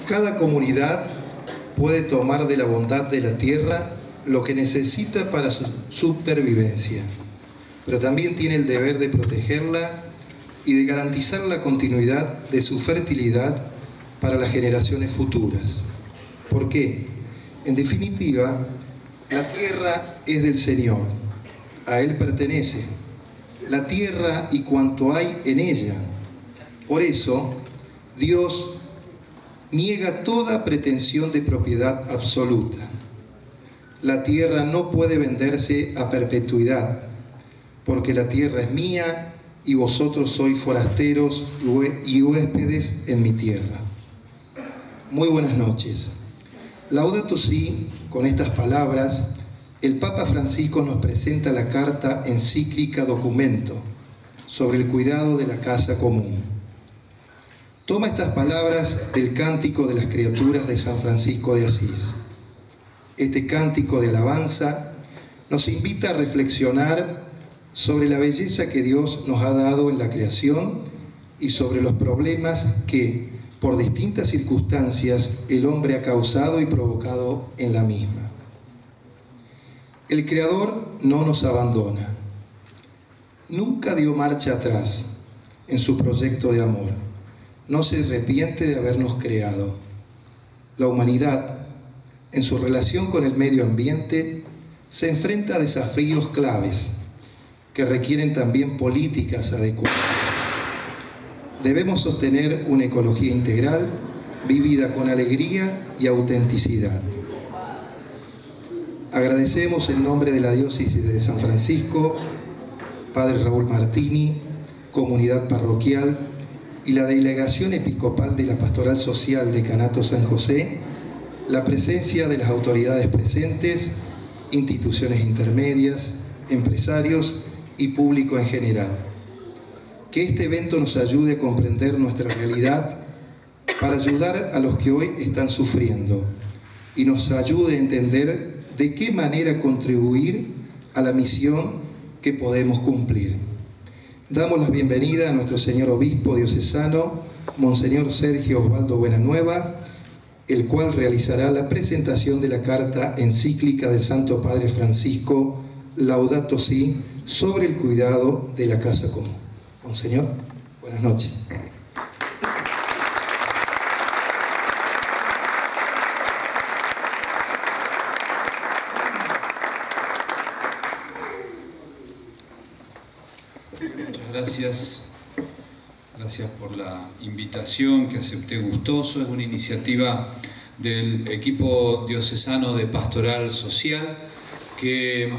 Cada comunidad puede tomar de la bondad de la tierra lo que necesita para su supervivencia, pero también tiene el deber de protegerla y de garantizar la continuidad de su fertilidad para las generaciones futuras. ¿Por qué? En definitiva, la tierra es del Señor, a Él pertenece, la tierra y cuanto hay en ella. Por eso, Dios niega toda pretensión de propiedad absoluta. La tierra no puede venderse a perpetuidad, porque la tierra es mía y vosotros sois forasteros y huéspedes en mi tierra. Muy buenas noches. Laudato Si, con estas palabras, el Papa Francisco nos presenta la carta encíclica Documento sobre el cuidado de la casa común. Toma estas palabras del Cántico de las Criaturas de San Francisco de Asís. Este cántico de alabanza nos invita a reflexionar sobre la belleza que Dios nos ha dado en la creación y sobre los problemas que, por distintas circunstancias, el hombre ha causado y provocado en la misma. El Creador no nos abandona. Nunca dio marcha atrás en su proyecto de amor. No se arrepiente de habernos creado. La humanidad, en su relación con el medio ambiente, se enfrenta a desafíos claves que requieren también políticas adecuadas. Debemos sostener una ecología integral, vivida con alegría y autenticidad. Agradecemos en nombre de la Diócesis de San Francisco, Padre Raúl Martini, comunidad parroquial y la Delegación Episcopal de la Pastoral Social Decanato San José, la presencia de las autoridades presentes, instituciones intermedias, empresarios y público en general. Que este evento nos ayude a comprender nuestra realidad para ayudar a los que hoy están sufriendo y nos ayude a entender de qué manera contribuir a la misión que podemos cumplir. Damos la bienvenida a nuestro señor obispo diocesano, Monseñor Sergio Osvaldo Buenanueva, el cual realizará la presentación de la carta encíclica del Santo Padre Francisco, Laudato Si, sobre el cuidado de la casa común. Monseñor, buenas noches. Muchas gracias. Gracias por la invitación que acepté gustoso. Es una iniciativa del equipo diocesano de Pastoral Social que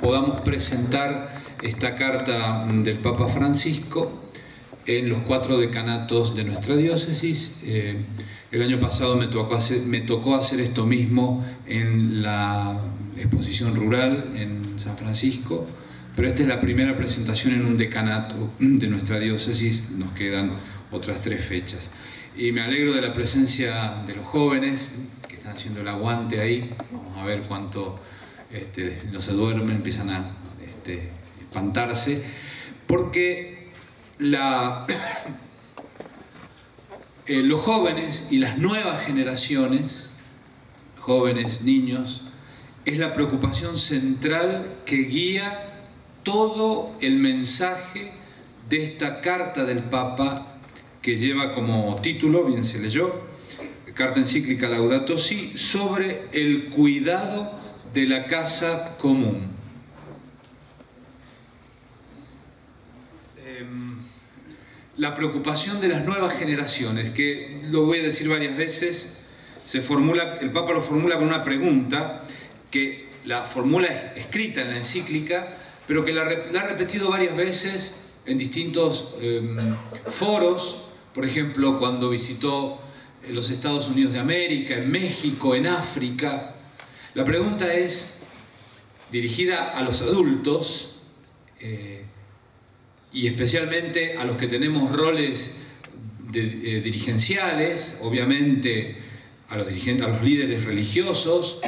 podamos presentar esta carta del Papa Francisco en los 4 decanatos de nuestra diócesis. El año pasado me tocó hacer esto mismo en la exposición rural en San Francisco, pero esta es la primera presentación en un decanato de nuestra diócesis. Nos quedan otras 3 fechas. Y me alegro de la presencia de los jóvenes que están haciendo el aguante ahí. Vamos a ver cuánto no se duermen, empiezan a espantarse, porque los jóvenes y las nuevas generaciones, jóvenes, niños, es la preocupación central que guía todo el mensaje de esta carta del Papa, que lleva como título, bien se leyó, carta encíclica Laudato Si, sobre el cuidado de la casa común. La preocupación de las nuevas generaciones, que lo voy a decir varias veces, el Papa lo formula con una pregunta, que la formula escrita en la encíclica, pero que la ha repetido varias veces en distintos foros. Por ejemplo, cuando visitó los Estados Unidos de América, en México, en África. La pregunta es dirigida a los adultos y especialmente a los que tenemos roles dirigenciales, obviamente a los líderes religiosos,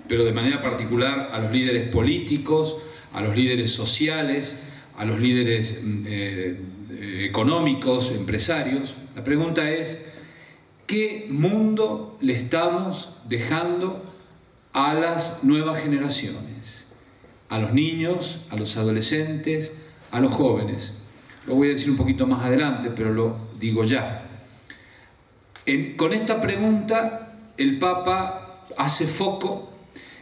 pero de manera particular a los líderes políticos, a los líderes sociales, a los líderes económicos, empresarios. La pregunta es, ¿qué mundo le estamos dejando a las nuevas generaciones? A los niños, a los adolescentes, a los jóvenes. Lo voy a decir un poquito más adelante, pero lo digo ya. Con esta pregunta, el Papa hace foco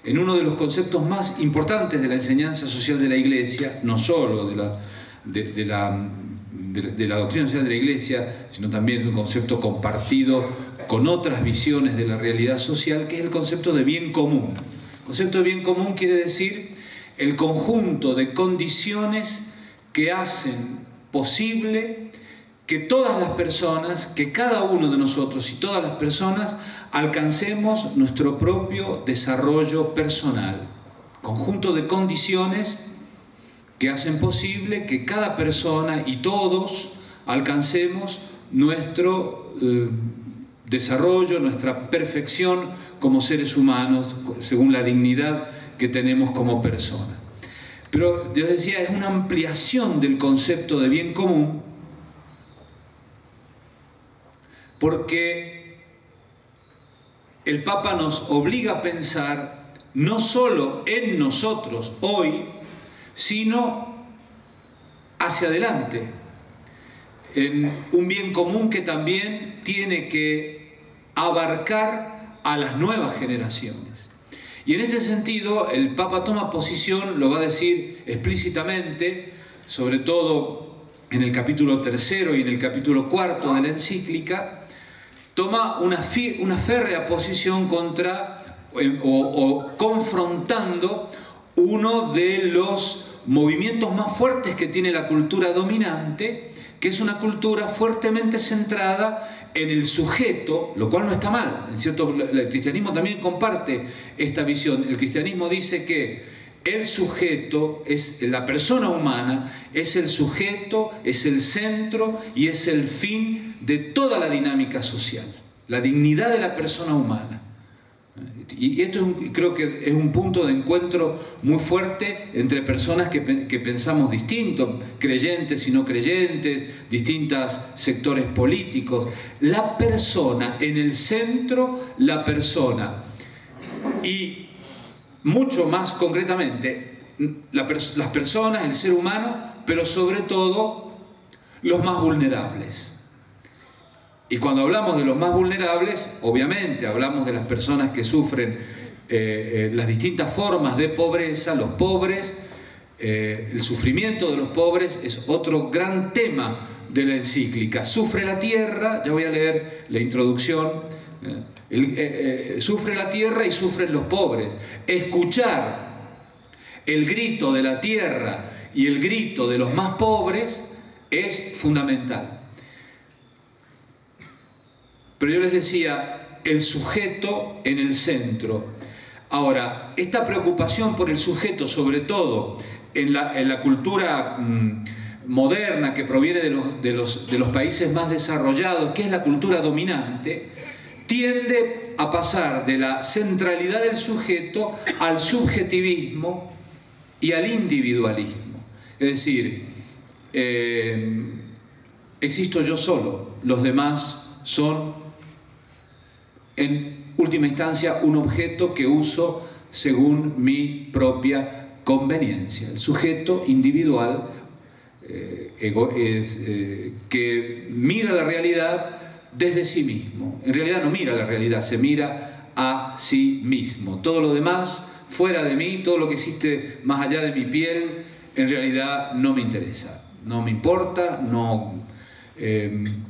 en uno de los conceptos más importantes de la enseñanza social de la Iglesia, no solo de la doctrina social de la Iglesia, sino también es un concepto compartido con otras visiones de la realidad social, que es el concepto de bien común. El concepto de bien común quiere decir el conjunto de condiciones que hacen posible que todas las personas, que cada uno de nosotros y todas las personas alcancemos nuestro propio desarrollo personal. Conjunto de condiciones que hacen posible que cada persona y todos alcancemos nuestro desarrollo, nuestra perfección como seres humanos, según la dignidad que tenemos como persona. Pero, Dios decía, es una ampliación del concepto de bien común, porque el Papa nos obliga a pensar no solo en nosotros hoy, sino hacia adelante, en un bien común que también tiene que abarcar a las nuevas generaciones. Y en ese sentido, el Papa toma posición, lo va a decir explícitamente, sobre todo en el capítulo 3 y en el capítulo 4 de la encíclica, toma una férrea posición contra o confrontando uno de los movimientos más fuertes que tiene la cultura dominante, que es una cultura fuertemente centrada en el sujeto, lo cual no está mal. En cierto, el cristianismo también comparte esta visión. El cristianismo dice que el sujeto, es la persona humana, es el sujeto, es el centro y es el fin de toda la dinámica social, la dignidad de la persona humana. Y esto creo que es un punto de encuentro muy fuerte entre personas que pensamos distinto, creyentes y no creyentes, distintos sectores políticos. La persona en el centro, la persona. Y mucho más concretamente, las personas, el ser humano, pero sobre todo los más vulnerables. Y cuando hablamos de los más vulnerables, obviamente hablamos de las personas que sufren las distintas formas de pobreza, los pobres, el sufrimiento de los pobres es otro gran tema de la encíclica. Sufre la tierra, ya voy a leer la introducción, sufre la tierra y sufren los pobres. Escuchar el grito de la tierra y el grito de los más pobres es fundamental. Pero yo les decía, el sujeto en el centro. Ahora, esta preocupación por el sujeto, sobre todo en la cultura moderna que proviene de los países más desarrollados, que es la cultura dominante, tiende a pasar de la centralidad del sujeto al subjetivismo y al individualismo. Es decir, existo yo solo, los demás son en última instancia un objeto que uso según mi propia conveniencia. El sujeto individual que mira la realidad desde sí mismo. En realidad no mira la realidad, se mira a sí mismo. Todo lo demás, fuera de mí, todo lo que existe más allá de mi piel, en realidad no me interesa, no me importa, no...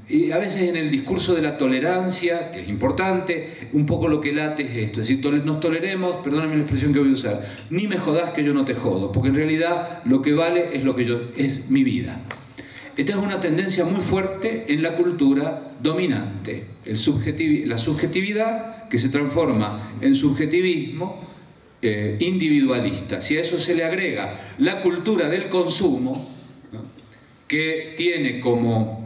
y a veces en el discurso de la tolerancia, que es importante, un poco lo que late es esto, es decir, nos toleremos, perdóname la expresión que voy a usar, ni me jodás que yo no te jodo, porque en realidad lo que vale es lo que es mi vida. Esta es una tendencia muy fuerte en la cultura dominante, la subjetividad que se transforma en subjetivismo individualista. Si a eso se le agrega la cultura del consumo, ¿no?, que tiene como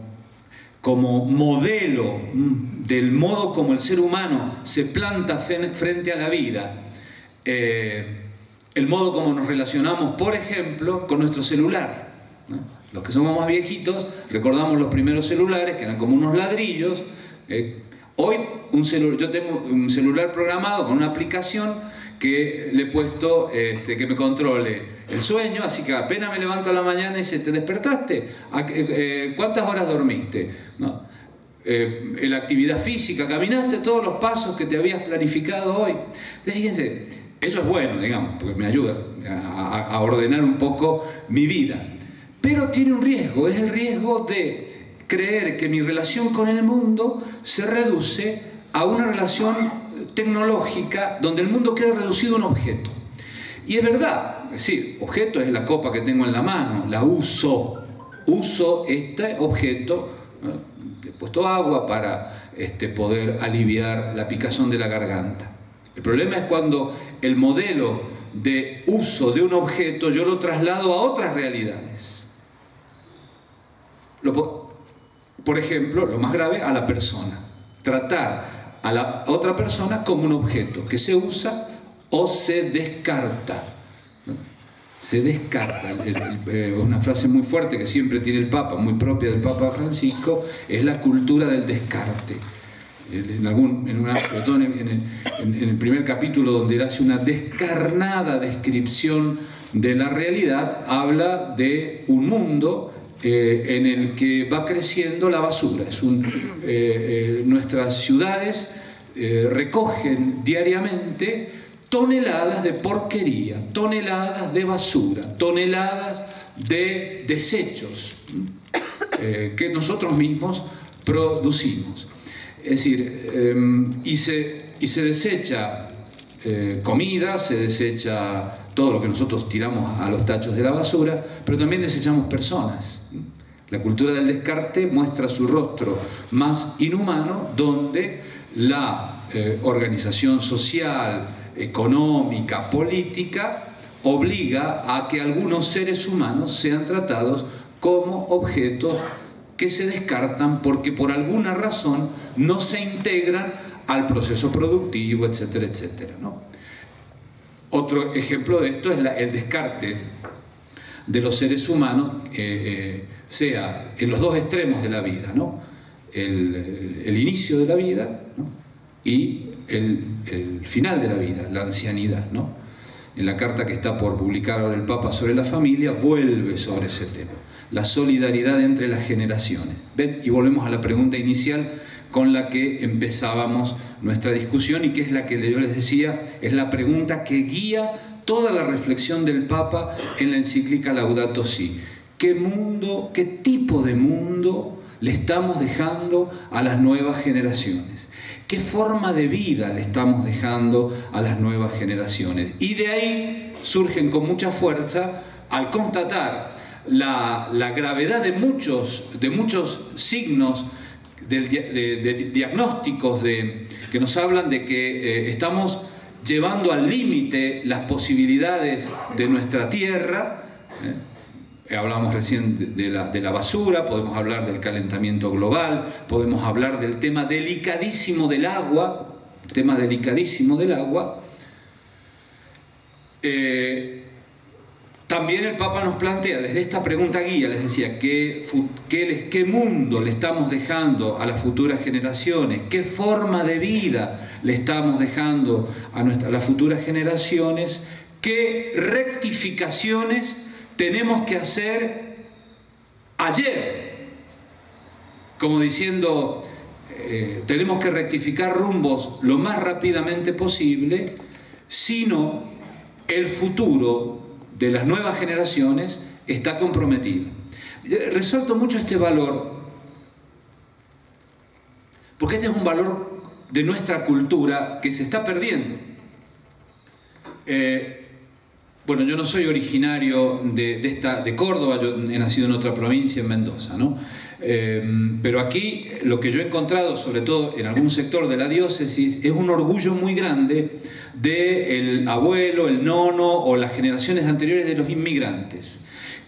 modelo del modo como el ser humano se planta frente a la vida, el modo como nos relacionamos, por ejemplo, con nuestro celular, ¿no? Los que somos más viejitos recordamos los primeros celulares, que eran como unos ladrillos. Hoy yo tengo un celular programado con una aplicación que le he puesto que me controle el sueño, así que apenas me levanto a la mañana y dice, ¿te despertaste? ¿Cuántas horas dormiste? ¿No? La actividad física, ¿caminaste todos los pasos que te habías planificado hoy? Entonces, fíjense, eso es bueno, digamos, porque me ayuda a ordenar un poco mi vida. Pero tiene un riesgo, es el riesgo de creer que mi relación con el mundo se reduce a una relación tecnológica donde el mundo queda reducido a un objeto. Y es verdad, es decir, objeto es la copa que tengo en la mano, la uso este objeto, ¿no? Le he puesto agua para poder aliviar la picazón de la garganta. El problema es cuando el modelo de uso de un objeto yo lo traslado a otras realidades. Por ejemplo, lo más grave, a la persona. Tratar a la otra persona como un objeto que se usa o se descarta. Se descarta. Una frase muy fuerte que siempre tiene el Papa, muy propia del Papa Francisco, es la cultura del descarte. Sobre todo en el primer capítulo, donde él hace una descarnada descripción de la realidad, habla de un mundo en el que va creciendo la basura. Nuestras ciudades recogen diariamente toneladas de porquería, toneladas de basura, toneladas de desechos que nosotros mismos producimos. Es decir, y se desecha comida, se desecha todo lo que nosotros tiramos a los tachos de la basura, pero también desechamos personas. La cultura del descarte muestra su rostro más inhumano, donde la organización social, económica, política, obliga a que algunos seres humanos sean tratados como objetos que se descartan porque por alguna razón no se integran al proceso productivo, etcétera, etcétera, ¿no? Otro ejemplo de esto es el descarte de los seres humanos, sea en los dos extremos de la vida, ¿no? El inicio de la vida, ¿no? Y el final de la vida, la ancianidad, ¿no? En la carta que está por publicar ahora el Papa sobre la familia, vuelve sobre ese tema, la solidaridad entre las generaciones. ¿Ven? Y volvemos a la pregunta inicial con la que empezábamos nuestra discusión y que es la que yo les decía, es la pregunta que guía toda la reflexión del Papa en la encíclica Laudato Si. ¿Qué mundo, qué tipo de mundo le estamos dejando a las nuevas generaciones? ¿Qué forma de vida le estamos dejando a las nuevas generaciones? Y de ahí surgen con mucha fuerza, al constatar la gravedad de muchos signos de diagnósticos que nos hablan de que estamos llevando al límite las posibilidades de nuestra tierra. Hablamos recién de la basura, podemos hablar del calentamiento global, podemos hablar del tema delicadísimo del agua, También el Papa nos plantea desde esta pregunta guía, les decía, ¿qué mundo le estamos dejando a las futuras generaciones? ¿Qué forma de vida le estamos dejando a las futuras generaciones? ¿Qué rectificaciones tenemos que hacer ayer? Como diciendo, tenemos que rectificar rumbos lo más rápidamente posible, sino el futuro de las nuevas generaciones está comprometido. Resalto mucho este valor, porque este es un valor de nuestra cultura que se está perdiendo. Bueno, yo no soy originario de Córdoba, yo he nacido en otra provincia, en Mendoza, ¿no? Pero aquí lo que yo he encontrado, sobre todo en algún sector de la diócesis, es un orgullo muy grande del abuelo, el nono o las generaciones anteriores de los inmigrantes,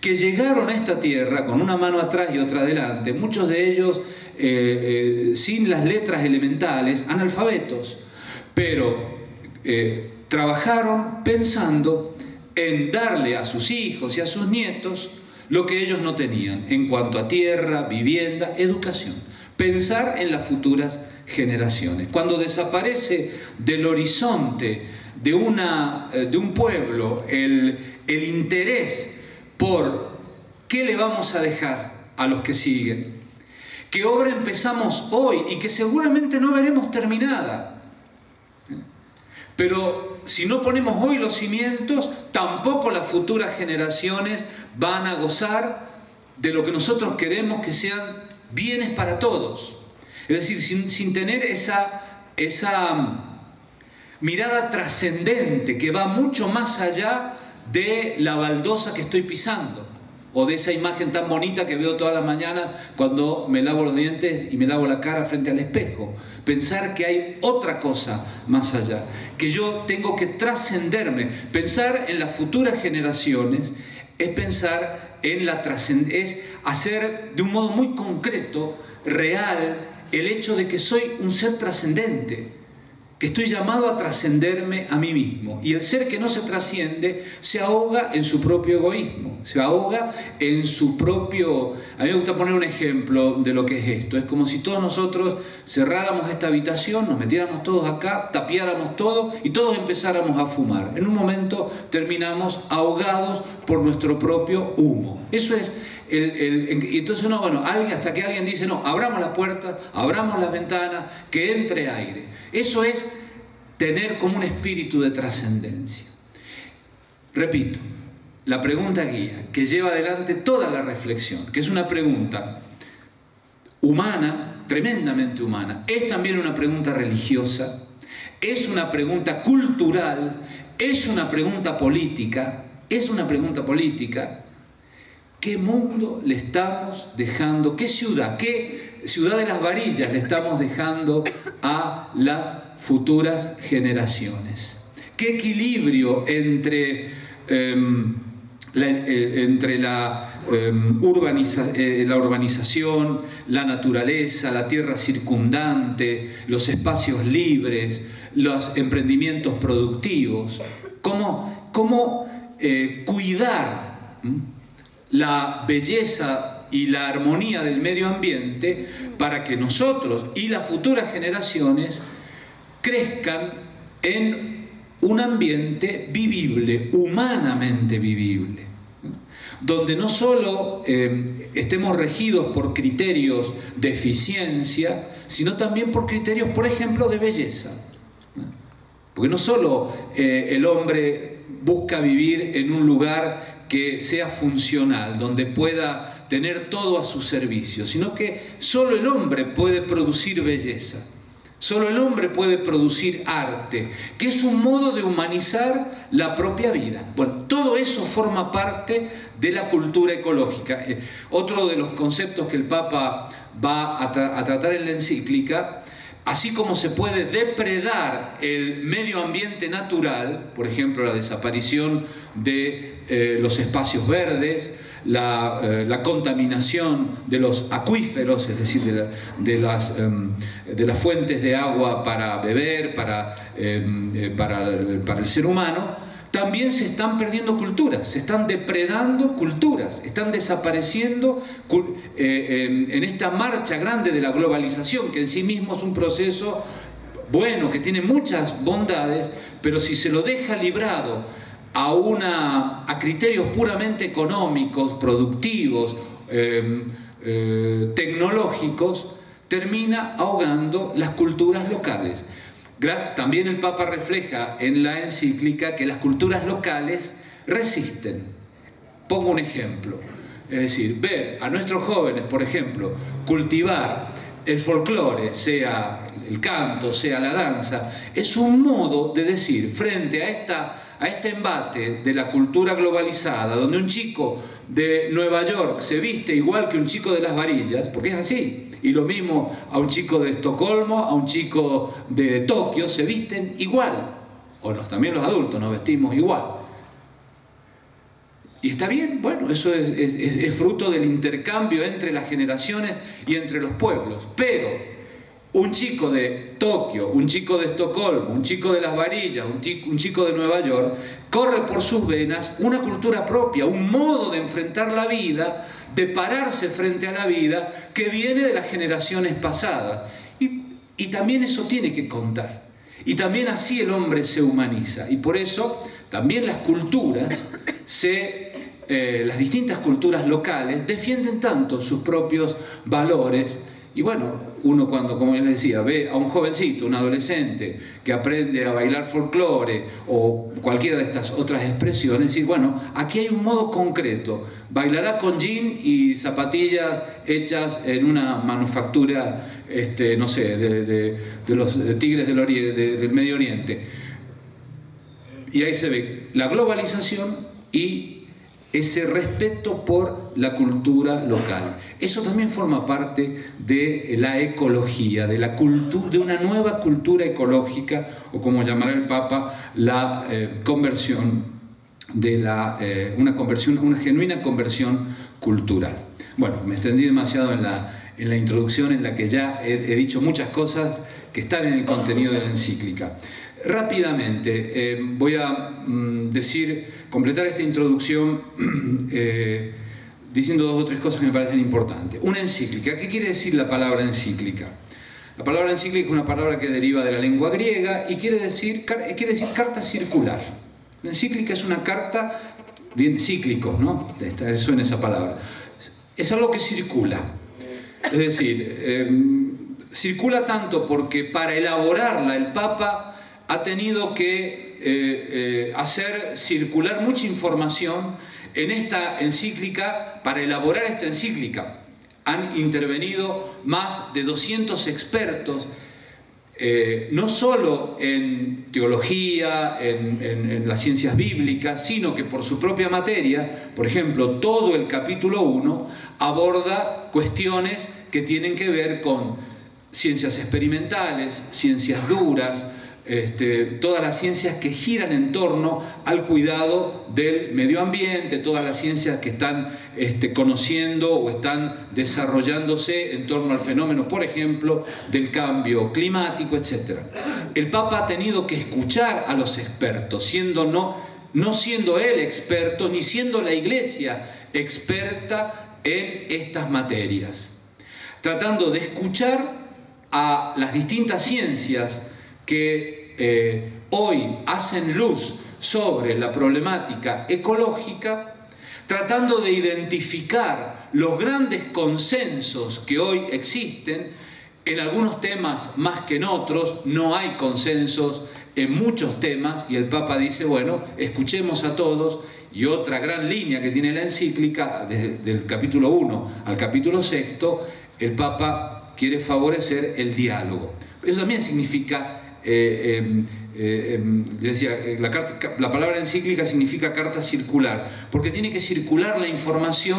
que llegaron a esta tierra con una mano atrás y otra adelante, muchos de ellos sin las letras elementales, analfabetos, pero trabajaron pensando en darle a sus hijos y a sus nietos lo que ellos no tenían en cuanto a tierra, vivienda, educación. Pensar en las futuras generaciones. Cuando desaparece del horizonte de un pueblo el interés por qué le vamos a dejar a los que siguen, qué obra empezamos hoy y que seguramente no veremos terminada. Pero si no ponemos hoy los cimientos, tampoco las futuras generaciones van a gozar de lo que nosotros queremos que sean bienes para todos. Es decir, sin tener esa mirada trascendente que va mucho más allá de la baldosa que estoy pisando, o de esa imagen tan bonita que veo todas las mañanas cuando me lavo los dientes y me lavo la cara frente al espejo. Pensar que hay otra cosa más allá, que yo tengo que trascenderme. Pensar en las futuras generaciones es pensar en la trascendencia, es hacer de un modo muy concreto, real, el hecho de que soy un ser trascendente, que estoy llamado a trascenderme a mí mismo. Y el ser que no se trasciende se ahoga en su propio egoísmo, se ahoga en su propio... A mí me gusta poner un ejemplo de lo que es esto. Es como si todos nosotros cerráramos esta habitación, nos metiéramos todos acá, tapiáramos todo y todos empezáramos a fumar. En un momento terminamos ahogados por nuestro propio humo. Eso es... Y entonces hasta que alguien dice, no, abramos las puertas, abramos las ventanas, que entre aire. Eso es tener como un espíritu de trascendencia. Repito, la pregunta guía que lleva adelante toda la reflexión, que es una pregunta humana, tremendamente humana, es también una pregunta religiosa, es una pregunta cultural, es una pregunta política, ¿qué mundo le estamos dejando? ¿Qué ciudad de las varillas le estamos dejando a las futuras generaciones? ¿Qué equilibrio entre la urbanización, la naturaleza, la tierra circundante, los espacios libres, los emprendimientos productivos? ¿Cómo cuidar la belleza y la armonía del medio ambiente para que nosotros y las futuras generaciones crezcan en un ambiente vivible, humanamente vivible, donde no solo estemos regidos por criterios de eficiencia, sino también por criterios, por ejemplo, de belleza? Porque no solo el hombre busca vivir en un lugar que sea funcional, donde pueda tener todo a su servicio, sino que solo el hombre puede producir belleza, solo el hombre puede producir arte, que es un modo de humanizar la propia vida. Bueno, todo eso forma parte de la cultura ecológica. Otro de los conceptos que el Papa va a tratar en la encíclica, así como se puede depredar el medio ambiente natural, por ejemplo, la desaparición de los espacios verdes, la contaminación de los acuíferos, es decir, de las fuentes de agua para beber, para el ser humano, también se están perdiendo culturas, se están depredando culturas, están desapareciendo en esta marcha grande de la globalización, que en sí mismo es un proceso bueno, que tiene muchas bondades, pero si se lo deja librado a criterios puramente económicos, productivos, tecnológicos, termina ahogando las culturas locales. También el Papa refleja en la encíclica que las culturas locales resisten. Pongo un ejemplo, es decir, ver a nuestros jóvenes, por ejemplo, cultivar el folclore, sea el canto, sea la danza, es un modo de decir, frente a este embate de la cultura globalizada, donde un chico de Nueva York se viste igual que un chico de las varillas, porque es así, y lo mismo a un chico de Estocolmo, a un chico de Tokio, se visten igual, también los adultos nos vestimos igual. Y está bien, bueno, eso es fruto del intercambio entre las generaciones y entre los pueblos, pero un chico de Tokio, un chico de Estocolmo, un chico de Las Varillas, un chico de Nueva York, corre por sus venas una cultura propia, un modo de enfrentar la vida, de pararse frente a la vida, que viene de las generaciones pasadas. Y también eso tiene que contar. Y también así el hombre se humaniza. Y por eso también las culturas, las distintas culturas locales, defienden tanto sus propios valores. Y bueno, uno cuando, como les decía, ve a un jovencito, un adolescente, que aprende a bailar folclore o cualquiera de estas otras expresiones, decir, bueno, aquí hay un modo concreto. Bailará con jean y zapatillas hechas en una manufactura, no sé, de los tigres del Medio Oriente. Y ahí se ve la globalización y ese respeto por la cultura local. Eso también forma parte de la ecología, de una nueva cultura ecológica, o como llamará el Papa, la conversión una genuina conversión cultural. Bueno, me extendí demasiado en la introducción, en la que ya he dicho muchas cosas que están en el contenido de la encíclica. Rápidamente voy a completar esta introducción diciendo 2 o 3 cosas que me parecen importantes. Una encíclica. ¿Qué quiere decir la palabra encíclica? La palabra encíclica es una palabra que deriva de la lengua griega y quiere decir carta circular. La encíclica es una carta de encíclicos, ¿no? Suena esa palabra. Es algo que circula. Es decir, circula tanto porque para elaborarla el Papa ha tenido que hacer circular mucha información en esta encíclica. Para elaborar esta encíclica han intervenido más de 200 expertos, no solo en teología, en las ciencias bíblicas, sino que por su propia materia. Por ejemplo, todo el capítulo 1 aborda cuestiones que tienen que ver con ciencias experimentales, ciencias duras, todas las ciencias que giran en torno al cuidado del medio ambiente, todas las ciencias que están conociendo o están desarrollándose en torno al fenómeno, por ejemplo, del cambio climático, etc. El Papa ha tenido que escuchar a los expertos, no siendo él experto, ni siendo la Iglesia experta en estas materias, tratando de escuchar a las distintas ciencias que hoy hacen luz sobre la problemática ecológica, tratando de identificar los grandes consensos que hoy existen. En algunos temas más que en otros, no hay consensos en muchos temas, y el Papa dice, bueno, escuchemos a todos. Y otra gran línea que tiene la encíclica, desde el capítulo 1 al capítulo 6, el Papa quiere favorecer el diálogo. Eso también significa, decía, la palabra encíclica significa carta circular, porque tiene que circular la información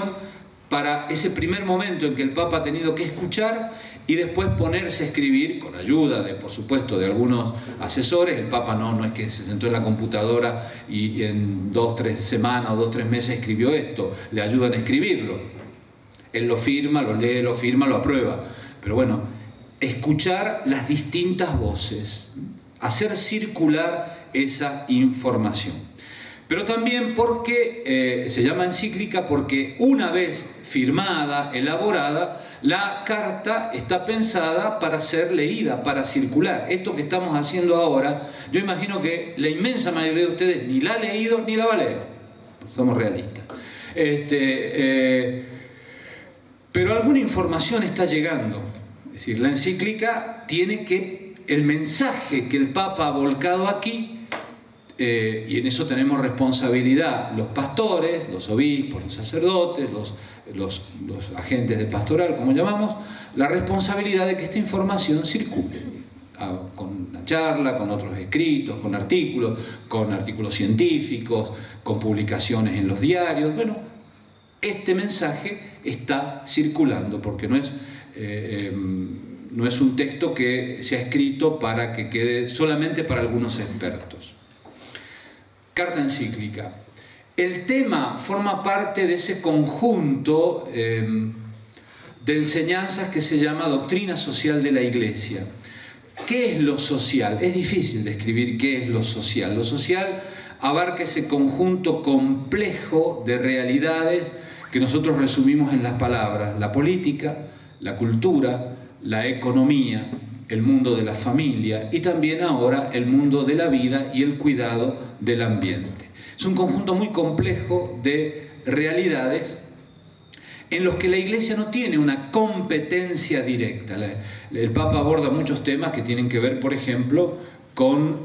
para ese primer momento en que el Papa ha tenido que escuchar y después ponerse a escribir, con ayuda, por supuesto, de algunos asesores. El Papa no es que se sentó en la computadora y en 2 o 3 semanas o 2 o 3 meses escribió esto, le ayudan a escribirlo. Él lo firma, lo lee, lo firma, lo aprueba. Pero bueno, escuchar las distintas voces, hacer circular esa información. Pero también porque se llama encíclica, porque una vez firmada, elaborada, la carta está pensada para ser leída, para circular. Esto que estamos haciendo ahora, yo imagino que la inmensa mayoría de ustedes ni la ha leído ni la va a leer. Somos realistas. Pero alguna información está llegando. Es decir, la encíclica tiene que, el mensaje que el Papa ha volcado aquí, y en eso tenemos responsabilidad los pastores, los obispos, los sacerdotes, los agentes de pastoral, como llamamos, la responsabilidad de que esta información circule, con una charla, con otros escritos, con artículos científicos, con publicaciones en los diarios. Bueno, este mensaje está circulando, porque no es un texto que se ha escrito para que quede solamente para algunos expertos. Carta encíclica. El tema forma parte de ese conjunto de enseñanzas que se llama Doctrina Social de la Iglesia. ¿Qué es lo social? Es difícil describir qué es lo social. Lo social abarca ese conjunto complejo de realidades que nosotros resumimos en las palabras: la política, la cultura, la economía, el mundo de la familia y también ahora el mundo de la vida y el cuidado del ambiente. Es un conjunto muy complejo de realidades en los que la Iglesia no tiene una competencia directa. El Papa aborda muchos temas que tienen que ver, por ejemplo, con,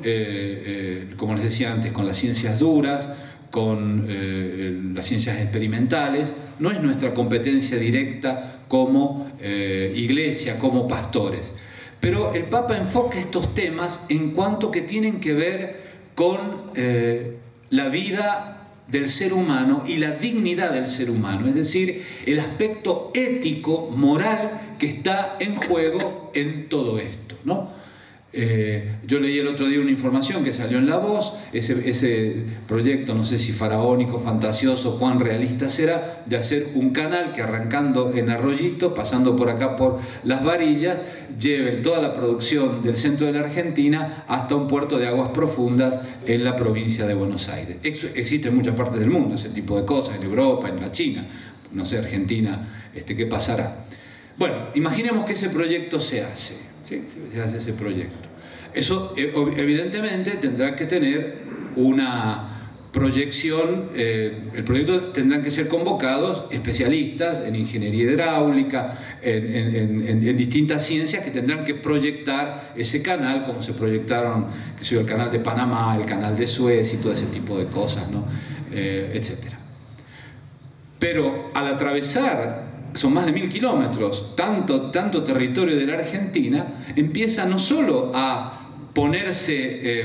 como les decía antes, con las ciencias duras, con las ciencias experimentales. No es nuestra competencia directa como Iglesia, como pastores. Pero el Papa enfoca estos temas en cuanto que tienen que ver con la vida del ser humano y la dignidad del ser humano, es decir, el aspecto ético, moral que está en juego en todo esto, ¿no? Yo leí el otro día una información que salió en La Voz, ese proyecto, no sé si faraónico, fantasioso, cuán realista será, de hacer un canal que arrancando en Arroyito, pasando por acá por Las Varillas, lleve toda la producción del centro de la Argentina hasta un puerto de aguas profundas en la provincia de Buenos Aires. Existe en muchas partes del mundo ese tipo de cosas, en Europa, en la China, no sé, Argentina, ¿qué pasará? Bueno, imaginemos que ese proyecto se hace, ¿sí? Se hace ese proyecto. Eso evidentemente tendrá que tener una proyección, el proyecto tendrán que ser convocados especialistas en ingeniería hidráulica, en distintas ciencias que tendrán que proyectar ese canal, como se proyectaron, que sea el canal de Panamá, el canal de Suez y todo ese tipo de cosas, ¿no? Etcétera. Pero al atravesar, son más de 1000 kilómetros, tanto territorio de la Argentina, empieza no solo a ponerse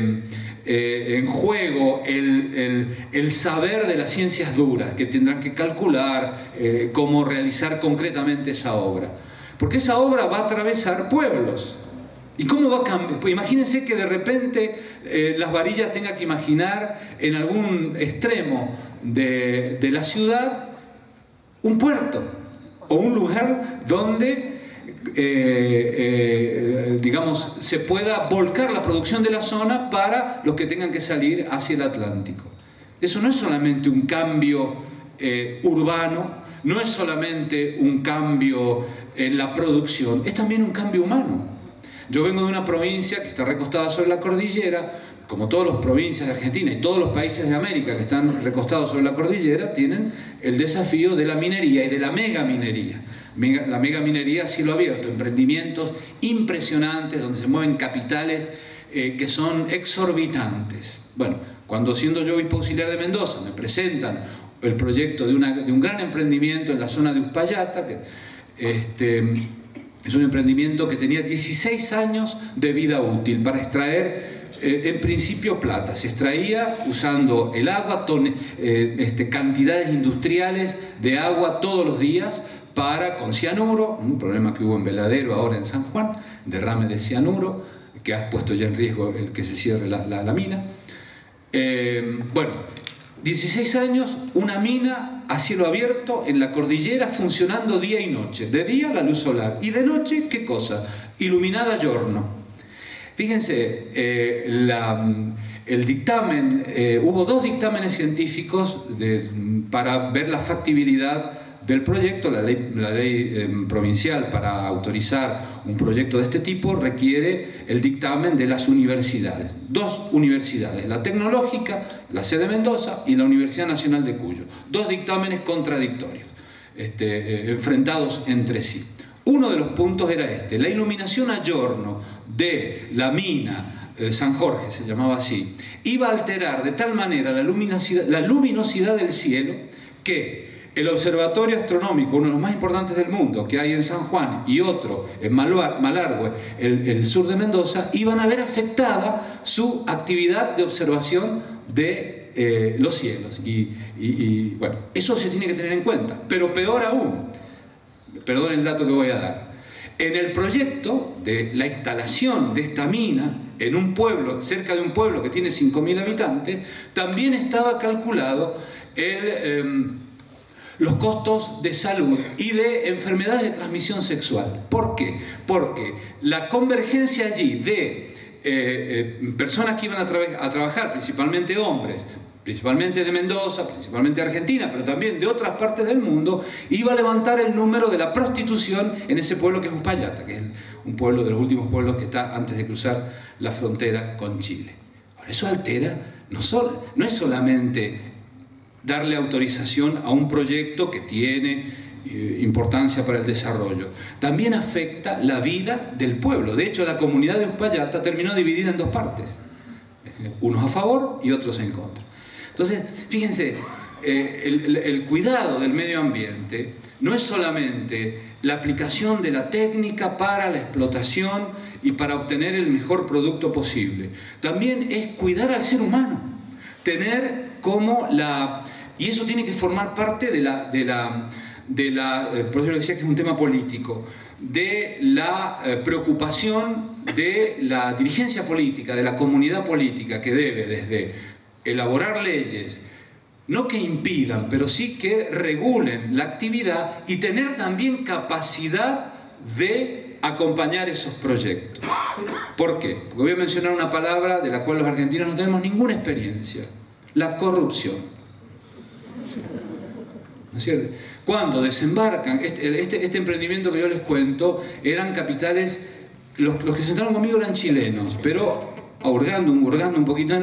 en juego el saber de las ciencias duras, que tendrán que calcular cómo realizar concretamente esa obra, porque esa obra va a atravesar pueblos. ¿Y cómo va a cambiar? Pues imagínense que de repente Las Varillas tenga que imaginar en algún extremo de la ciudad un puerto o un lugar donde digamos, se pueda volcar la producción de la zona para los que tengan que salir hacia el Atlántico. Eso no es solamente un cambio urbano, no es solamente un cambio en la producción, es también un cambio humano. Yo vengo de una provincia que está recostada sobre la cordillera, como todas las provincias de Argentina y todos los países de América que están recostados sobre la cordillera, tienen el desafío de la minería y de la megaminería. La megaminería a cielo abierto, emprendimientos impresionantes donde se mueven capitales que son exorbitantes. Bueno, cuando siendo yo obispo auxiliar de Mendoza me presentan el proyecto de un gran emprendimiento en la zona de Uspallata, que es un emprendimiento que tenía 16 años de vida útil para extraer en principio plata. Se extraía usando el agua, cantidades industriales de agua todos los días con cianuro, un problema que hubo en Veladero ahora en San Juan, derrame de cianuro, que ha puesto ya en riesgo el que se cierre la mina. Bueno, 16 años, una mina a cielo abierto en la cordillera funcionando día y noche. De día la luz solar y de noche, ¿qué cosa? Iluminada a giorno. Fíjense, el dictamen, hubo 2 dictámenes científicos para ver la factibilidad del proyecto. La ley provincial para autorizar un proyecto de este tipo requiere el dictamen de las universidades. 2 universidades, la Tecnológica, la sede de Mendoza, y la Universidad Nacional de Cuyo. 2 dictámenes contradictorios, enfrentados entre sí. Uno de los puntos era la iluminación a giorno de la mina San Jorge, se llamaba así, iba a alterar de tal manera la luminosidad del cielo que el observatorio astronómico, uno de los más importantes del mundo, que hay en San Juan, y otro en Malargüe, el sur de Mendoza, iban a ver afectada su actividad de observación de los cielos. Y bueno, eso se tiene que tener en cuenta. Pero peor aún, perdón el dato que voy a dar, en el proyecto de la instalación de esta mina en un pueblo, cerca de un pueblo que tiene 5.000 habitantes, también estaba calculado los costos de salud y de enfermedades de transmisión sexual. ¿Por qué? Porque la convergencia allí de personas que iban a trabajar, principalmente hombres, principalmente de Mendoza, principalmente de Argentina, pero también de otras partes del mundo, iba a levantar el número de la prostitución en ese pueblo que es Uspallata, que es un pueblo de los últimos pueblos que está antes de cruzar la frontera con Chile. Ahora, eso altera, no es solamente darle autorización a un proyecto que tiene importancia para el desarrollo, también afecta la vida del pueblo. De hecho, la comunidad de Uspallata terminó dividida en dos partes, unos a favor y otros en contra. Entonces, fíjense, el cuidado del medio ambiente no es solamente la aplicación de la técnica para la explotación y para obtener el mejor producto posible. También es cuidar al ser humano, tener como y eso tiene que formar parte por eso decía que es un tema político, de la preocupación de la dirigencia política, de la comunidad política, que debe desde elaborar leyes, no que impidan, pero sí que regulen la actividad y tener también capacidad de acompañar esos proyectos. ¿Por qué? Porque voy a mencionar una palabra de la cual los argentinos no tenemos ninguna experiencia: la corrupción. ¿No es cierto? Cuando desembarcan, este emprendimiento que yo les cuento, eran capitales, los que se sentaron conmigo eran chilenos, pero hurgando un poquito,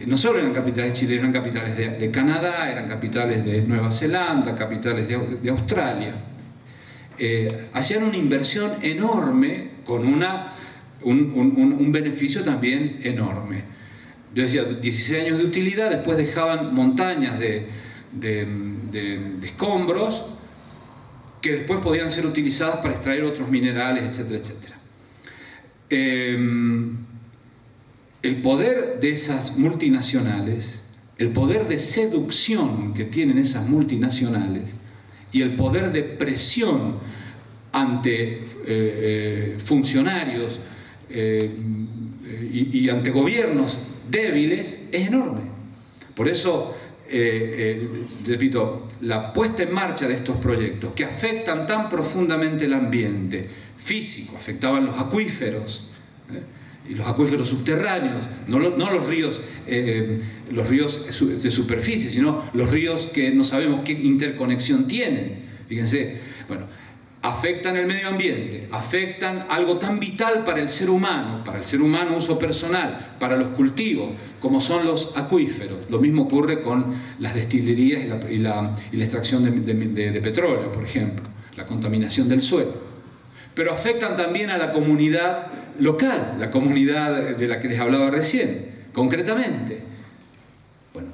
no solo eran capitales chilenos, eran capitales de Canadá, eran capitales de Nueva Zelanda, capitales de Australia. Hacían una inversión enorme con un beneficio también enorme. Yo decía, 16 años de utilidad, después dejaban montañas de escombros que después podían ser utilizadas para extraer otros minerales, etcétera, etcétera. El poder de esas multinacionales, el poder de seducción que tienen esas multinacionales y el poder de presión ante funcionarios y ante gobiernos débiles es enorme. Por eso, repito, la puesta en marcha de estos proyectos que afectan tan profundamente el ambiente físico, afectaban los acuíferos, y los acuíferos subterráneos, no los ríos de superficie, sino los ríos que no sabemos qué interconexión tienen. Fíjense, bueno, afectan el medio ambiente, afectan algo tan vital para el ser humano uso personal, para los cultivos, como son los acuíferos. Lo mismo ocurre con las destilerías y la extracción de petróleo, por ejemplo, la contaminación del suelo. Pero afectan también a la comunidad local, la comunidad de la que les hablaba recién, concretamente. Bueno,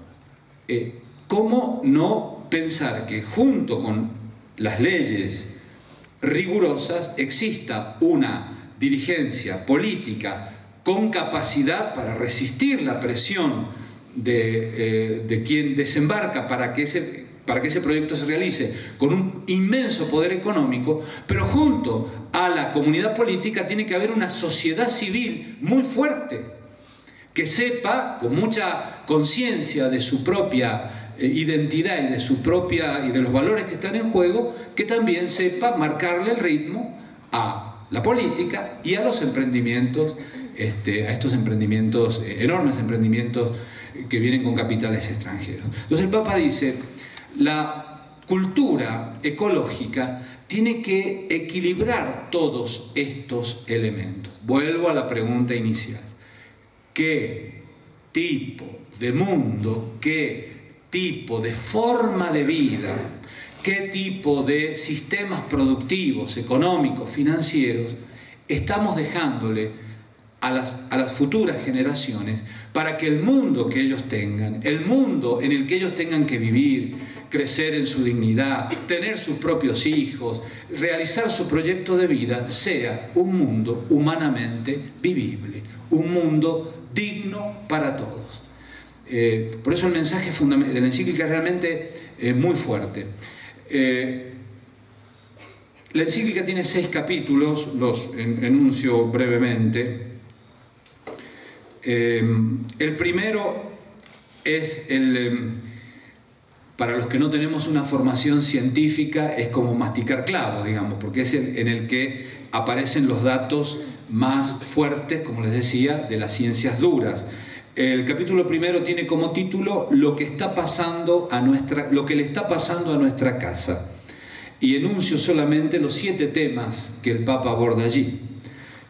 ¿cómo no pensar que junto con las leyes rigurosas exista una dirigencia política con capacidad para resistir la presión de quien desembarca para que ese proyecto se realice con un inmenso poder económico, pero junto a la comunidad política tiene que haber una sociedad civil muy fuerte, que sepa, con mucha conciencia de su propia identidad y de los valores que están en juego, que también sepa marcarle el ritmo a la política y a los emprendimientos, a estos emprendimientos, enormes emprendimientos que vienen con capitales extranjeros. Entonces el Papa dice: la cultura ecológica tiene que equilibrar todos estos elementos. Vuelvo a la pregunta inicial: ¿qué tipo de mundo, qué tipo de forma de vida, qué tipo de sistemas productivos, económicos, financieros estamos dejándole a las futuras generaciones para que el mundo que ellos tengan, el mundo en el que ellos tengan que vivir, crecer en su dignidad, tener sus propios hijos, realizar su proyecto de vida, sea un mundo humanamente vivible, un mundo digno para todos? Por eso el mensaje de la encíclica es realmente muy fuerte. La encíclica tiene 6 capítulos, los enuncio brevemente. El primero es para los que no tenemos una formación científica es como masticar clavos, digamos, porque es en el que aparecen los datos más fuertes, como les decía, de las ciencias duras. El capítulo primero tiene como título lo que le está pasando a nuestra casa. Y enuncio solamente los 7 temas que el Papa aborda allí.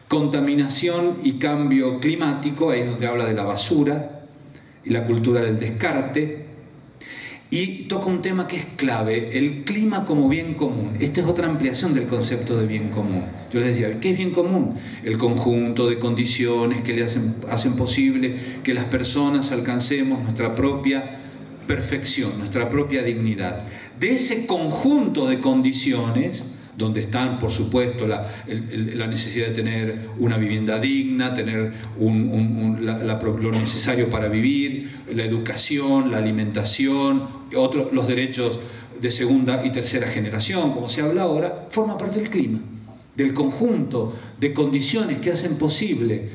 Contaminación y cambio climático, ahí es donde habla de la basura y la cultura del descarte. Y toca un tema que es clave, el clima como bien común. Esta es otra ampliación del concepto de bien común. Yo les decía, ¿qué es bien común? El conjunto de condiciones que le hacen posible que las personas alcancemos nuestra propia perfección, nuestra propia dignidad. De ese conjunto de condiciones, donde están, por supuesto, la necesidad de tener una vivienda digna, tener lo necesario para vivir, la educación, la alimentación, los derechos de segunda y tercera generación, como se habla ahora, forma parte del clima, del conjunto de condiciones que hacen posible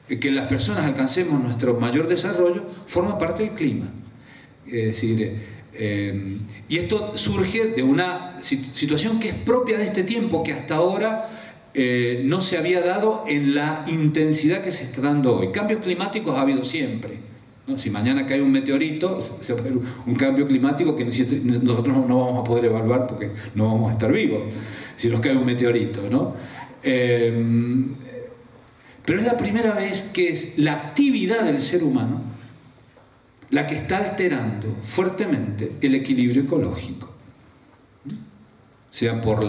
que las personas alcancemos nuestro mayor desarrollo, forma parte del clima. Es decir, y esto surge de una situación que es propia de este tiempo, que hasta ahora no se había dado en la intensidad que se está dando hoy. Cambios climáticos ha habido siempre, ¿no? Si mañana cae un meteorito, se va a hacer un cambio climático que nosotros no vamos a poder evaluar porque no vamos a estar vivos si nos cae un meteorito, ¿no? Pero es la primera vez que es la actividad del ser humano la que está alterando fuertemente el equilibrio ecológico. Sea por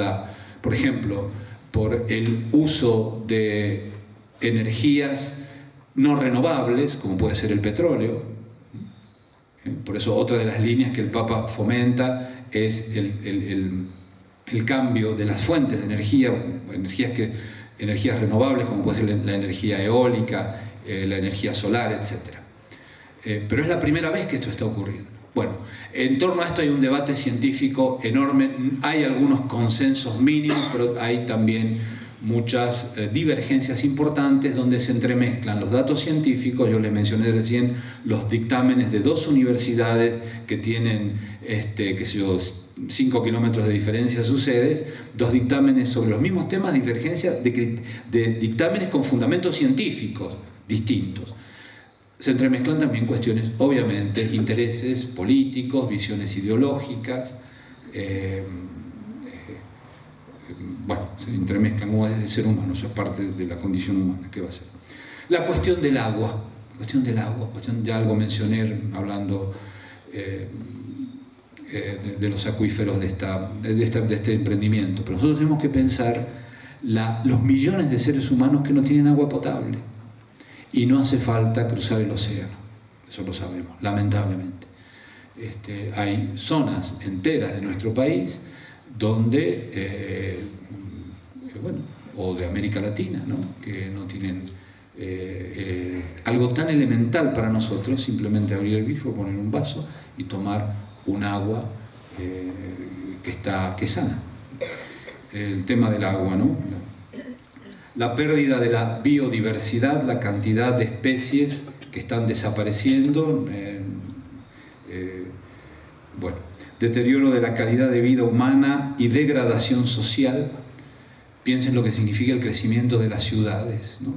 ejemplo, por el uso de energías no renovables, como puede ser el petróleo. Por eso otra de las líneas que el Papa fomenta es el cambio de las fuentes de energía, energías renovables, como puede ser la energía eólica, la energía solar, etc. Pero es la primera vez que esto está ocurriendo. Bueno, en torno a esto hay un debate científico enorme, hay algunos consensos mínimos, pero hay también muchas divergencias importantes donde se entremezclan los datos científicos. Yo les mencioné recién los dictámenes de 2 universidades que tienen, 5 kilómetros de diferencia sus sedes, 2 dictámenes sobre los mismos temas, divergencias de dictámenes con fundamentos científicos distintos. Se entremezclan también cuestiones, obviamente, intereses políticos, visiones ideológicas, se entremezclan como es el ser humano, eso es parte de la condición humana. ¿Qué va a ser? La cuestión del agua, ya algo mencioné hablando de los acuíferos de este emprendimiento, pero nosotros tenemos que pensar los millones de seres humanos que no tienen agua potable. Y no hace falta cruzar el océano, eso lo sabemos, lamentablemente. Hay zonas enteras de nuestro país donde, o de América Latina, ¿no? Que no tienen algo tan elemental para nosotros, simplemente abrir el grifo, poner un vaso y tomar un agua que es sana. El tema del agua, ¿no? La pérdida de la biodiversidad, la cantidad de especies que están desapareciendo, deterioro de la calidad de vida humana y degradación social. Piensen lo que significa el crecimiento de las ciudades, ¿no?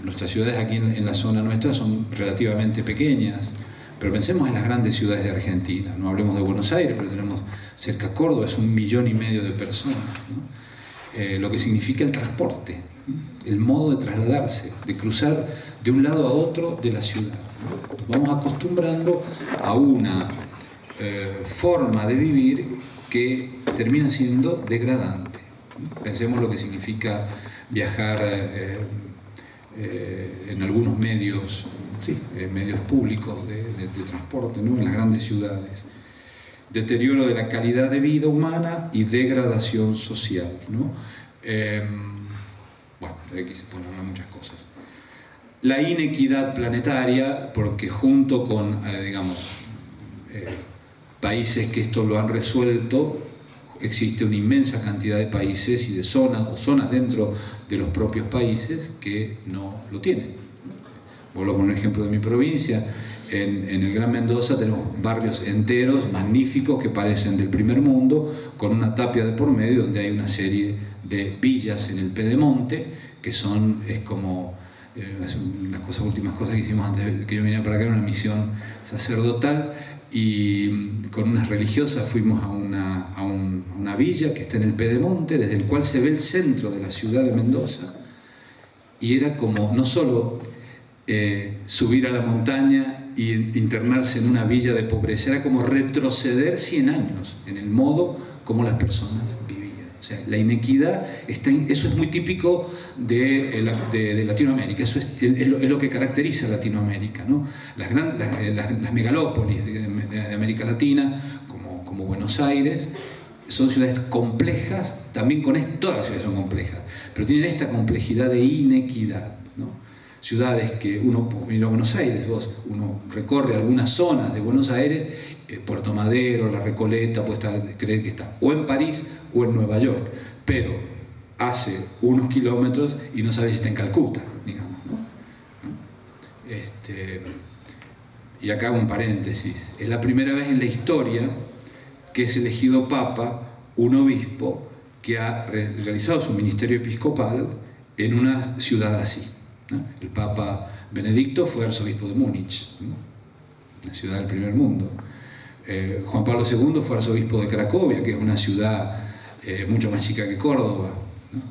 Nuestras ciudades aquí en la zona nuestra son relativamente pequeñas, pero pensemos en las grandes ciudades de Argentina. No hablemos de Buenos Aires, pero tenemos cerca Córdoba, es 1,5 millones de personas, ¿no? Lo que significa el transporte, el modo de trasladarse, de cruzar de un lado a otro de la ciudad. Nos vamos acostumbrando a una forma de vivir que termina siendo degradante. Pensemos lo que significa viajar en algunos medios públicos de transporte, ¿no? En las grandes ciudades. Deterioro de la calidad de vida humana y degradación social, ¿no? Aquí se pueden hablar muchas cosas. La inequidad planetaria, porque junto con, países que esto lo han resuelto, existe una inmensa cantidad de países y de zonas dentro de los propios países que no lo tienen. Vuelvo a poner un ejemplo de mi provincia. en el Gran Mendoza tenemos barrios enteros, magníficos, que parecen del primer mundo, con una tapia de por medio, donde hay una serie de villas en el Pedemonte, que es como las últimas cosas que hicimos antes de que yo viniera para acá, era una misión sacerdotal, y con unas religiosas fuimos a una villa que está en el Pedemonte, desde el cual se ve el centro de la ciudad de Mendoza, y era como no solo subir a la montaña y internarse en una villa de pobreza, era como retroceder 100 años en el modo como las personas vivían. O sea, la inequidad, eso es muy típico de Latinoamérica, eso es lo que caracteriza a Latinoamérica, ¿no? Las megalópolis de América Latina, como Buenos Aires, son ciudades complejas, también todas las ciudades son complejas, pero tienen esta complejidad de inequidad, ¿no? Ciudades que uno a Buenos Aires, uno recorre algunas zonas de Buenos Aires, Puerto Madero, La Recoleta, puede creer que está o en París o en Nueva York, pero hace unos kilómetros y no sabe si está en Calcuta, digamos, ¿no? Y acá un paréntesis, es la primera vez en la historia que es elegido papa un obispo que ha realizado su ministerio episcopal en una ciudad así, ¿no? El Papa Benedicto fue arzobispo de Múnich, ¿no? Una ciudad del primer mundo. Juan Pablo II fue arzobispo de Cracovia, que es una ciudad mucho más chica que Córdoba, ¿no?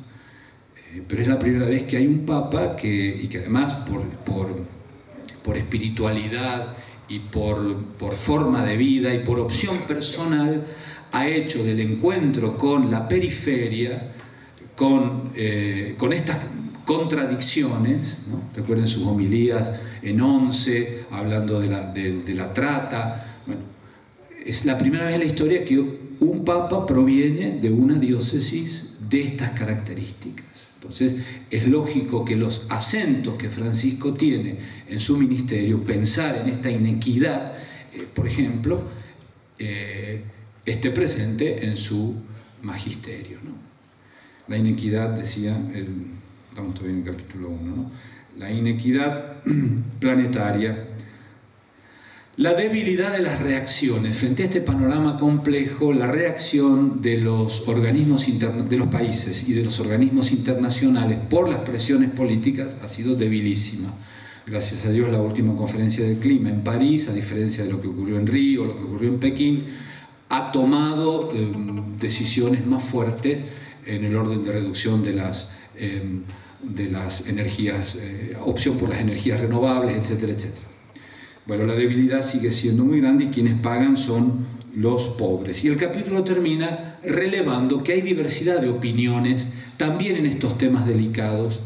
Pero es la primera vez que hay un papa y que además por espiritualidad y por forma de vida y por opción personal ha hecho del encuentro con la periferia, con estas contradicciones, ¿no? Recuerden sus homilías en 11, hablando de la trata. Bueno, es la primera vez en la historia que un papa proviene de una diócesis de estas características. Entonces, es lógico que los acentos que Francisco tiene en su ministerio, pensar en esta inequidad, por ejemplo, esté presente en su magisterio, ¿no? La inequidad, decía, estamos todavía en el capítulo 1, ¿no? La inequidad planetaria, la debilidad de las reacciones. Frente a este panorama complejo, la reacción de los organismos de los países y de los organismos internacionales por las presiones políticas ha sido debilísima. Gracias a Dios, la última conferencia del clima en París, a diferencia de lo que ocurrió en Río, lo que ocurrió en Pekín, ha tomado decisiones más fuertes en el orden de reducción de las energías, opción por las energías renovables, etcétera, etcétera. Bueno, la debilidad sigue siendo muy grande y quienes pagan son los pobres. Y el capítulo termina relevando que hay diversidad de opiniones también en estos temas delicados.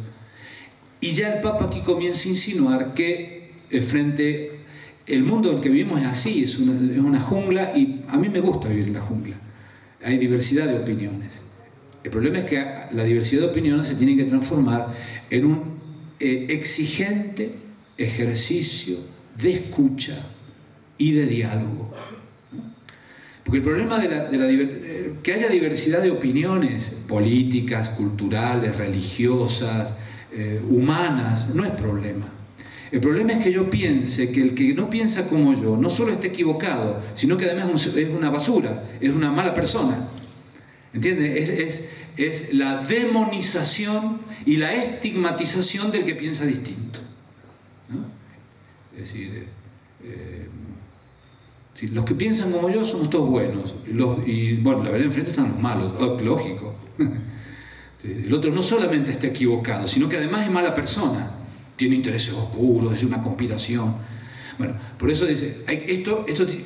Y ya el Papa aquí comienza a insinuar que el mundo en el que vivimos es así, es una jungla, y a mí me gusta vivir en la jungla. Hay diversidad de opiniones. El problema es que la diversidad de opiniones se tiene que transformar en un exigente ejercicio de escucha y de diálogo. Porque el problema que haya diversidad de opiniones políticas, culturales, religiosas, humanas, no es problema. El problema es que yo piense que el que no piensa como yo no solo está equivocado, sino que además es una basura, es una mala persona. ¿Entienden? Es la demonización y la estigmatización del que piensa distinto, ¿no? Es decir, los que piensan como yo somos todos buenos, y bueno, la verdad enfrente están los malos, lógico. El otro no solamente está equivocado, sino que además es mala persona, tiene intereses oscuros, es una conspiración. Bueno, por eso dice,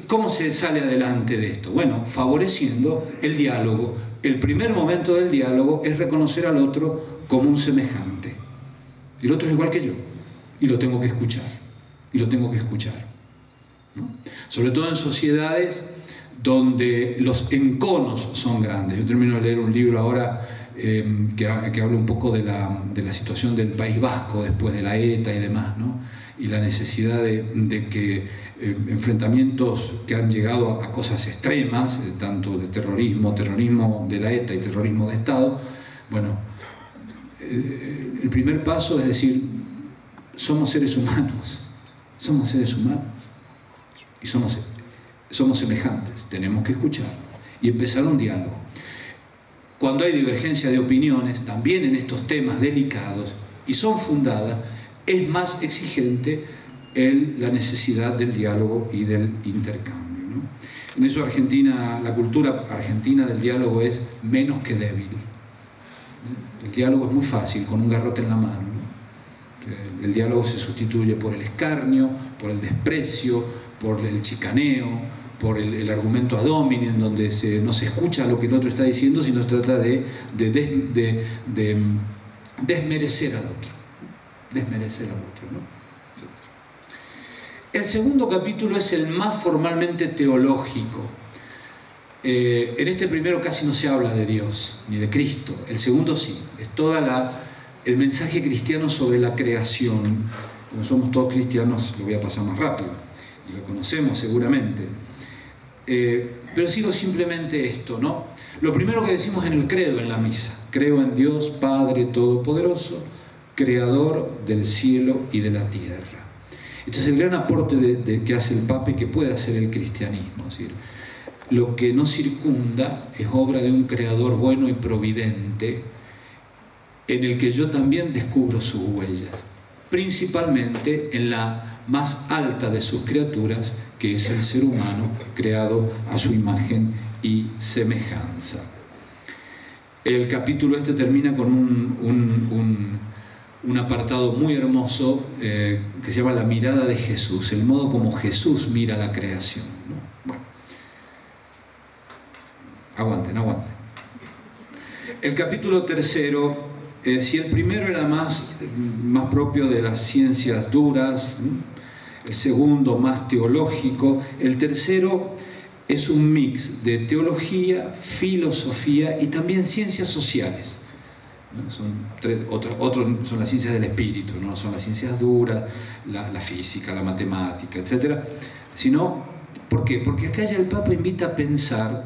¿cómo se sale adelante de esto? Bueno, favoreciendo el diálogo. El primer momento del diálogo es reconocer al otro como un semejante. El otro es igual que yo, y lo tengo que escuchar. ¿No? Sobre todo en sociedades donde los enconos son grandes. Yo termino de leer un libro ahora que habla un poco de la situación del País Vasco después de la ETA y demás, ¿no? Y la necesidad de que enfrentamientos que han llegado a cosas extremas, tanto de terrorismo de la ETA y terrorismo de Estado. Bueno, el primer paso es decir, somos seres humanos. y somos semejantes, tenemos que escuchar y empezar un diálogo. Cuando hay divergencia de opiniones, también en estos temas delicados, y son fundadas, es más exigente la necesidad del diálogo y del intercambio, ¿no? En eso Argentina, la cultura argentina del diálogo es menos que débil. El diálogo es muy fácil, con un garrote en la mano, ¿no? El diálogo se sustituye por el escarnio, por el desprecio, por el chicaneo, por el argumento ad hominem, donde no se escucha lo que el otro está diciendo, sino se trata de desmerecer al otro. Desmerecer al otro, ¿no? El segundo capítulo es el más formalmente teológico. En este primero casi no se habla de Dios, ni de Cristo. El segundo sí, es todo el mensaje cristiano sobre la creación. Como somos todos cristianos, lo voy a pasar más rápido, y lo conocemos seguramente. Pero sigo simplemente esto, ¿no? Lo primero que decimos en el credo, en la misa: creo en Dios Padre Todopoderoso, Creador del cielo y de la tierra. Este es el gran aporte que hace el Papa y que puede hacer el cristianismo. Es decir, lo que nos circunda es obra de un creador bueno y providente, en el que yo también descubro sus huellas, principalmente en la más alta de sus criaturas, que es el ser humano, creado a su imagen y semejanza. El capítulo este termina con un apartado muy hermoso que se llama la mirada de Jesús, el modo como Jesús mira la creación, ¿no? Bueno, aguanten. El capítulo tercero, si el primero era más propio de las ciencias duras, el segundo más teológico, el tercero es un mix de teología, filosofía y también ciencias sociales. Son las ciencias del espíritu, no son las ciencias duras, la física, la matemática, etc. Sino, ¿por qué? Porque acá ya el Papa invita a pensar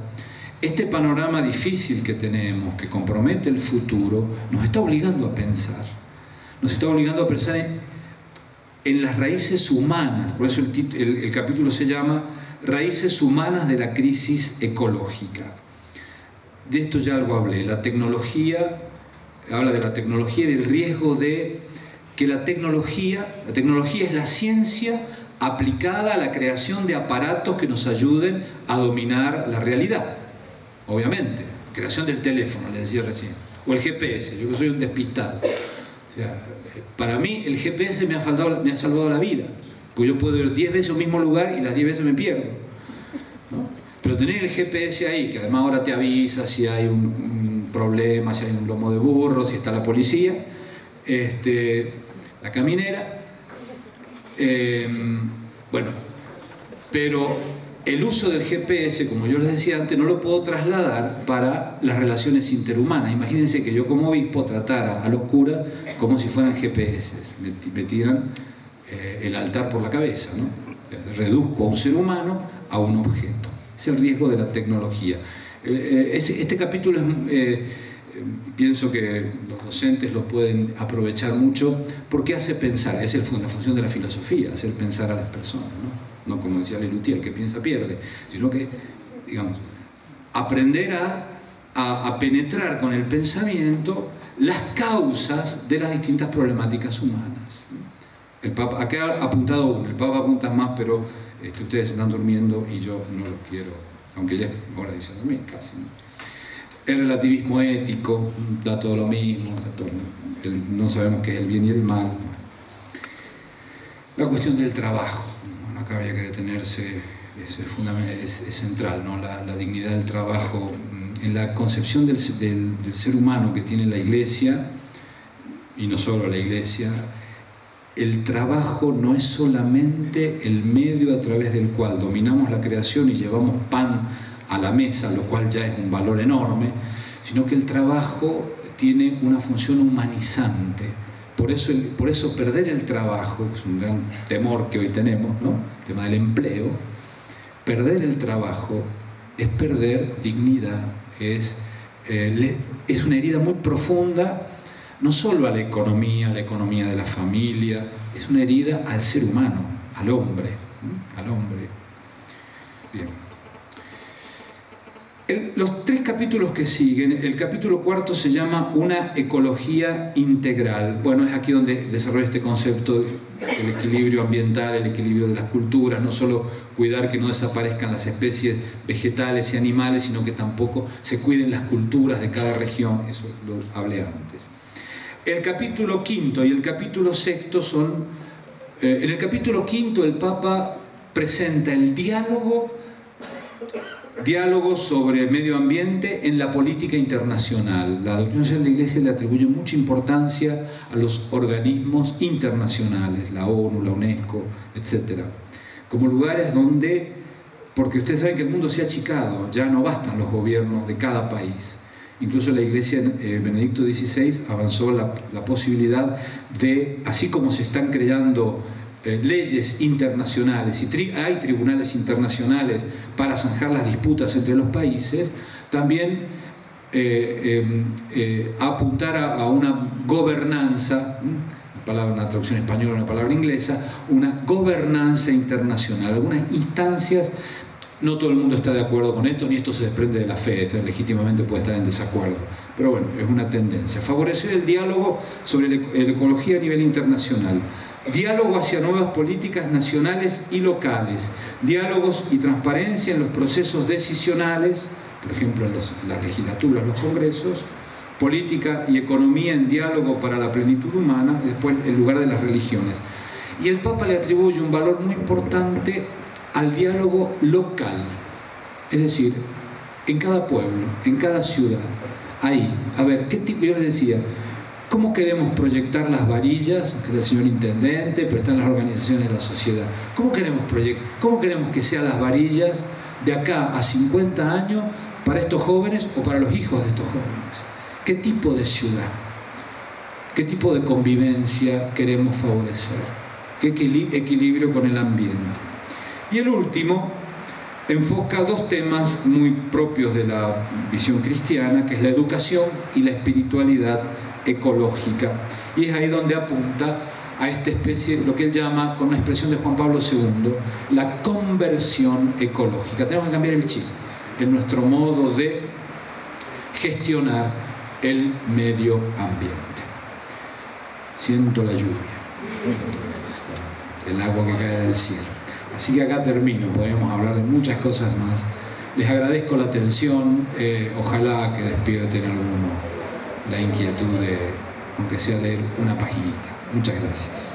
este panorama difícil que tenemos, que compromete el futuro, nos está obligando a pensar. Nos está obligando a pensar en las raíces humanas. Por eso el capítulo se llama Raíces humanas de la crisis ecológica. De esto ya algo hablé. La tecnología... Habla de la tecnología y del riesgo de que la tecnología es la ciencia aplicada a la creación de aparatos que nos ayuden a dominar la realidad. Obviamente, creación del teléfono, les decía recién, o el GPS, yo que soy un despistado. O sea, para mí el GPS me ha salvado la vida, porque yo puedo ir 10 veces al mismo lugar y las 10 veces me pierdo, ¿no? Pero tener el GPS ahí, que además ahora te avisa si hay un problema, si hay un lomo de burro, si está la policía, la caminera, bueno, pero el uso del GPS, como yo les decía antes, no lo puedo trasladar para las relaciones interhumanas. Imagínense que yo como obispo tratara a los curas como si fueran GPS, me tiran el altar por la cabeza, ¿no? Reduzco a un ser humano a un objeto. Es el riesgo de la tecnología. Este capítulo pienso que los docentes lo pueden aprovechar mucho porque hace pensar, es la función de la filosofía, hacer pensar a las personas, no como decía Lelutier, el que piensa pierde, sino que, digamos, aprender a penetrar con el pensamiento las causas de las distintas problemáticas humanas. El Papa, acá ha apuntado uno, el Papa apunta más, pero ustedes están durmiendo y yo no lo quiero, aunque ya es hora de irse a dormir casi, ¿no? El relativismo ético da todo lo mismo, o sea, no sabemos qué es el bien y el mal. La cuestión del trabajo, ¿no? Acá habría que detenerse, es central, ¿no? La dignidad del trabajo en la concepción del ser humano que tiene la Iglesia, y no solo la Iglesia. El trabajo no es solamente el medio a través del cual dominamos la creación y llevamos pan a la mesa, lo cual ya es un valor enorme, sino que el trabajo tiene una función humanizante. Por eso perder el trabajo, que es un gran temor que hoy tenemos, ¿no? El tema del empleo, perder el trabajo es perder dignidad, es una herida muy profunda, no solo a la economía de la familia, es una herida al ser humano, al hombre, ¿no? Al hombre. Bien. Los 3 capítulos que siguen, el capítulo 4 se llama Una ecología integral. Bueno, es aquí donde desarrolla este concepto del equilibrio ambiental, el equilibrio de las culturas, no solo cuidar que no desaparezcan las especies vegetales y animales, sino que tampoco se cuiden las culturas de cada región, eso lo hablé antes. El capítulo 5 y el capítulo 6 son... en el capítulo 5 el Papa presenta el diálogo sobre el medio ambiente en la política internacional. La doctrina social de la Iglesia le atribuye mucha importancia a los organismos internacionales, la ONU, la UNESCO, etc. Como lugares donde, porque ustedes saben que el mundo se ha achicado, ya no bastan los gobiernos de cada país. Incluso la Iglesia, Benedicto XVI, avanzó la posibilidad de, así como se están creando leyes internacionales y hay tribunales internacionales para zanjar las disputas entre los países, también apuntar a una gobernanza, una traducción española, una palabra inglesa, una gobernanza internacional, algunas instancias. No todo el mundo está de acuerdo con esto, ni esto se desprende de la fe, esto legítimamente puede estar en desacuerdo, pero bueno, es una tendencia. Favorecer el diálogo sobre la ecología a nivel internacional, diálogo hacia nuevas políticas nacionales y locales, diálogos y transparencia en los procesos decisionales, por ejemplo en las legislaturas, los congresos, política y economía en diálogo para la plenitud humana, después el lugar de las religiones. Y el Papa le atribuye un valor muy importante al diálogo local, es decir, en cada pueblo, en cada ciudad, ahí, a ver, ¿qué tipo? Yo les decía, ¿cómo queremos proyectar las varillas? Que es el señor intendente, pero están las organizaciones de la sociedad. ¿Cómo queremos que sean las varillas de acá a 50 años para estos jóvenes o para los hijos de estos jóvenes? ¿Qué tipo de ciudad? ¿Qué tipo de convivencia queremos favorecer? ¿Qué equilibrio con el ambiente? Y el último enfoca 2 temas muy propios de la visión cristiana, que es la educación y la espiritualidad ecológica. Y es ahí donde apunta a esta especie, lo que él llama, con una expresión de Juan Pablo II, la conversión ecológica. Tenemos que cambiar el chip en nuestro modo de gestionar el medio ambiente. Siento la lluvia, el agua que cae del cielo. Así que acá termino, podríamos hablar de muchas cosas más. Les agradezco la atención, ojalá que despierten alguno la inquietud de, aunque sea leer una paginita. Muchas gracias.